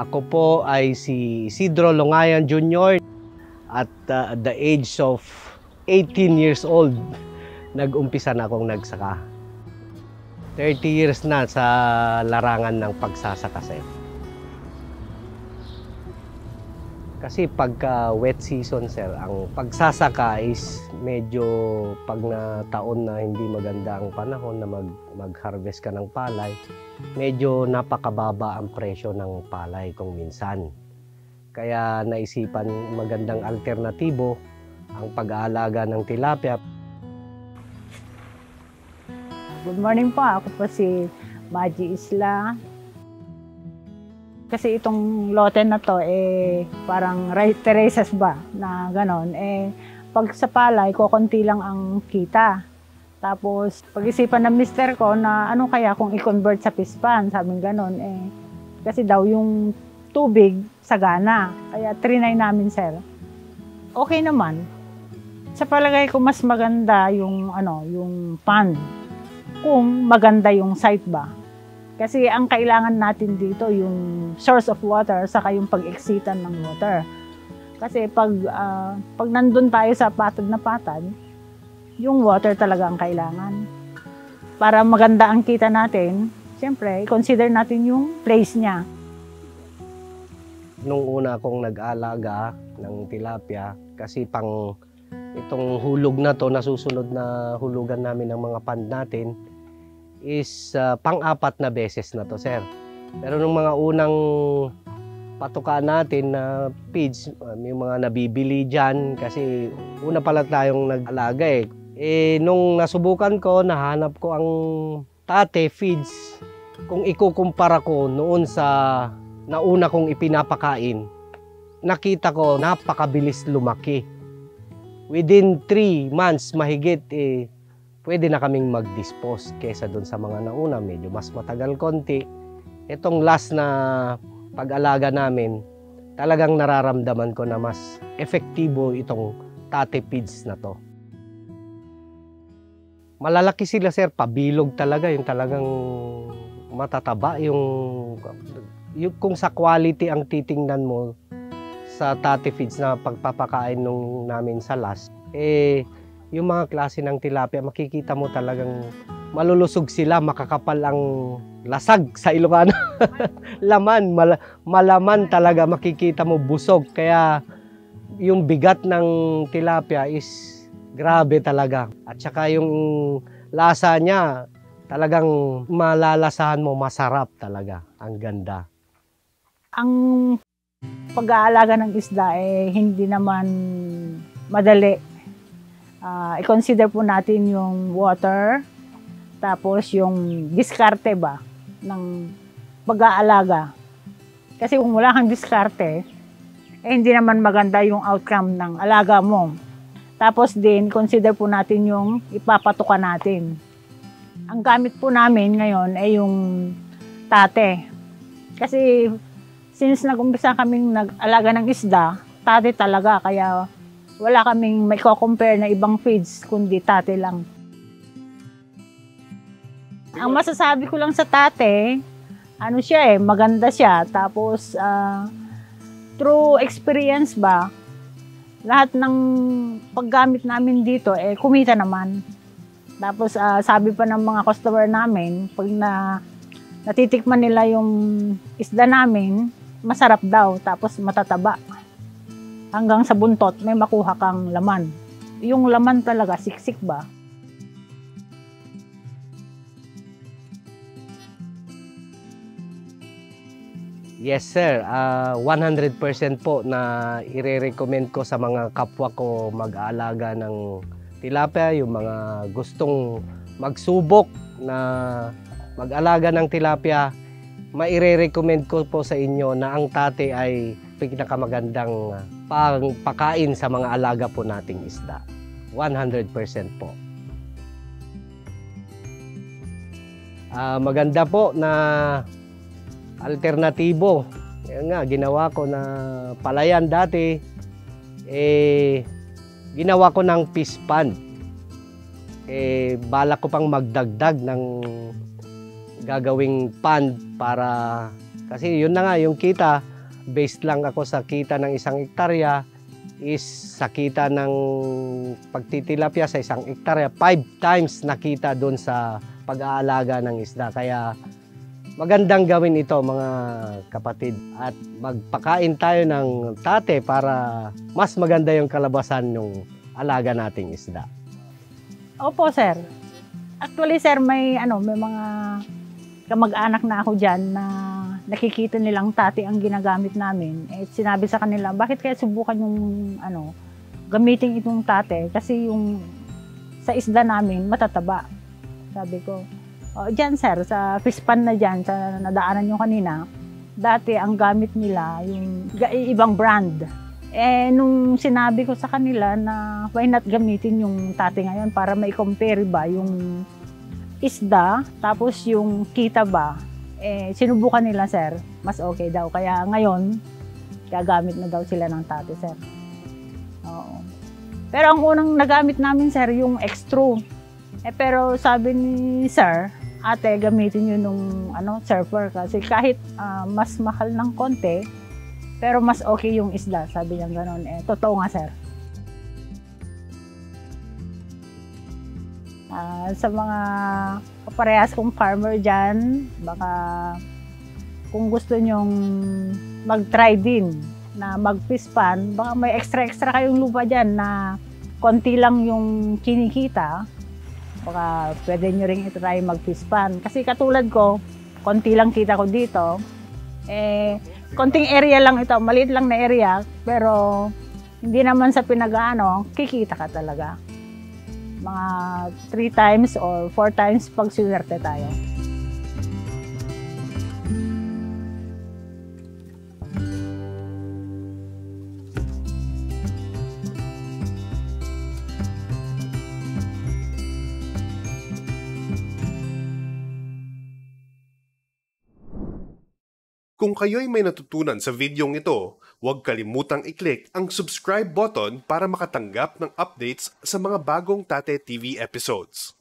Ako po ay si Isidro Longayan Jr. At the age of 18 years old, nag-umpisa na akong nagsaka. 30 years na sa larangan ng pagsasaka, sir. Kasi pagka wet season, sir, ang pagsasaka is medyo pag na taon na hindi maganda ang panahon na mag-harvest ka ng palay, medyo napakababa ang presyo ng palay kung minsan. Kaya naisipan magandang alternatibo ang pag-aalaga ng tilapia. Good morning po, ako po si Maji Isla. Kasi itong lote na to, parang terraces ba, na ganon. Pag sa palay, kukunti lang ang kita. Tapos, pag-isipan ng mister ko na ano kaya kung i-convert sa pispan, sabing ganon. Kasi daw yung tubig, sagana. Kaya trinay namin, sir. Okay naman. Sa palagay ko, mas maganda yung, yung pond. Kung maganda yung site ba. Kasi ang kailangan natin dito yung source of water saka yung pag-exitan ng water. Kasi pag nandun tayo sa patag na patag, yung water talaga ang kailangan. Para maganda ang kita natin, siyempre, consider natin yung place niya. Nung una akong nag-alaga ng tilapia, kasi itong hulog na to, nasusunod na hulugan namin ng mga pond natin, is pang-apat na beses na to, sir. Pero nung mga unang patukaan natin na feeds, yung mga nabibili dyan, kasi una pala tayong nag-alaga nung nasubukan ko, nahanap ko ang tate feeds. Kung ikukumpara ko noon sa nauna kong ipinapakain, nakita ko napakabilis lumaki. Within 3 months mahigit, pwede na kaming mag-dispose kesa doon sa mga nauna. Medyo mas matagal konti. Itong last na pag-alaga namin, talagang nararamdaman ko na mas efektibo itong tate feeds na to. Malalaki sila, sir, pabilog talaga, yung talagang matataba, yung kung sa quality ang titingnan mo sa tate feeds na pagpapakain namin sa last, yung mga klase ng tilapia, makikita mo talagang malulusog sila, makakapal ang lasag sa Ilocano. Laman, malaman talaga, makikita mo busog. Kaya yung bigat ng tilapia is grabe talaga. At saka yung lasa niya, talagang malalasahan mo, masarap talaga. Ang ganda. Ang pag-aalaga ng isda hindi naman madali. I-consider po natin yung water, tapos yung diskarte ba ng pag-aalaga. Kasi kung wala kang diskarte, hindi naman maganda yung outcome ng alaga mo. Tapos din, consider po natin yung ipapatukan natin. Ang gamit po namin ngayon ay yung tate. Kasi since nag-umpisa kaming nag-alaga ng isda, tate talaga, kaya wala kaming may compare na ibang feeds, kundi tate lang. Ang masasabi ko lang sa tate, maganda siya. Tapos, through experience ba, lahat ng paggamit namin dito, kumita naman. Tapos, sabi pa ng mga customer namin, pag natitikman nila yung isda namin, masarap daw, tapos matataba. Hanggang sa buntot, may makuha kang laman. Yung laman talaga, siksik ba? Yes, sir. 100% po na ire-recommend ko sa mga kapwa ko mag-aalaga ng tilapia, yung mga gustong magsubok na mag-alaga ng tilapia, maire-recommend ko po sa inyo na ang tate ay pinakamagandang pangpakain sa mga alaga po nating isda. 100% po. Maganda po na alternatibo. Yan nga, ginawa ko na palayan dati, ginawa ko ng fish pond. Balak ko pang magdagdag ng gagawing pond para, kasi yun na nga, yung kita, based lang ako sa kita ng 1 hektarya is sa kita ng pagtitilapia sa 1 hektarya, 5 times nakita doon sa pag-aalaga ng isda. Kaya magandang gawin ito mga kapatid at magpakain tayo ng tate para mas maganda yung kalabasan ng alaga nating isda. Opo, sir. Actually, sir, may mga kamag-anak na ako diyan na nakikita nilang tate ang ginagamit namin. Eh, sinabi sa kanila, bakit kaya subukan yung gamitin itong tate? Kasi yung sa isda namin matataba. Sabi ko, diyan sir, sa fish pan na diyan, sa nadaanan nyo kanina, dati ang gamit nila yung ibang brand. Eh, nung sinabi ko sa kanila na why not gamitin yung tate ngayon para mai-compare ba yung isda, tapos yung kita ba, eh, sinubukan nila sir, mas okay daw. Kaya ngayon, gagamit na daw sila ng tate sir. Oo. Pero ang unang nagamit namin sir, yung extrude. Eh, pero sabi ni sir, ate, gamitin nyo nung surfer kasi kahit mas mahal ng konti, pero mas okay yung isda, sabi niya gano'n. Eh, totoo nga sir. Sa mga kaparehas kong farmer dyan, baka kung gusto nyong mag-try din na mag-fish pan, baka may extra kayong lupa dyan na konti lang yung kinikita, baka pwede nyo rin i-try mag-fish pan. Kasi katulad ko, konti lang kita ko dito, eh, konting area lang ito, maliit lang na area, pero hindi naman sa pinag-aano, kikita ka talaga. Mga 3 times or 4 times pag swerte tayo. Kung kayo'y may natutunan sa videong ito, huwag kalimutang i-click ang subscribe button para makatanggap ng updates sa mga bagong Tate TV episodes.